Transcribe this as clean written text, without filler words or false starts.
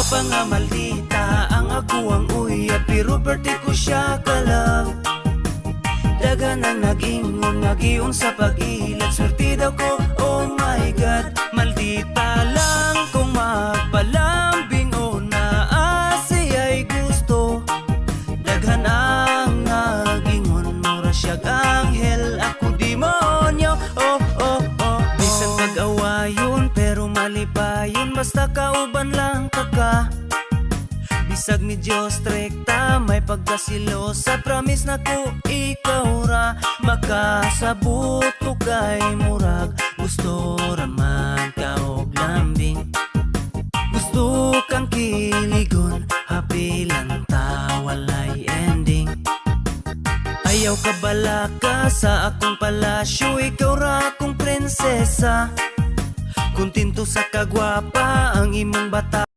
pa nga maldita ang ako ang uya, pero birthday ko siya ka-love. Dagan ang nag-ingon, nag-iyon sa pag-ilat, swerte daw ko, oh my God. Maldita lang kung magpalambing o naasi ay gusto. Daghan ang nag-ingon, mura siyag anghel, ako demonyo, oh oh oh. Bisan pag-awayon, pero mali pa yun, basta kauban lang ka. Bisag medyo strikta, may pagkasilosa, promise na ko ikaw ra makasabot ko kay murag. Gusto raman ka og lambing, gusto kang kiligon, happy lang ta walay ending. Ayaw ka balaka sa akong palasyo, ikaw ra akong prinsesa. Kuntinto sa kagwapa ang imong bata.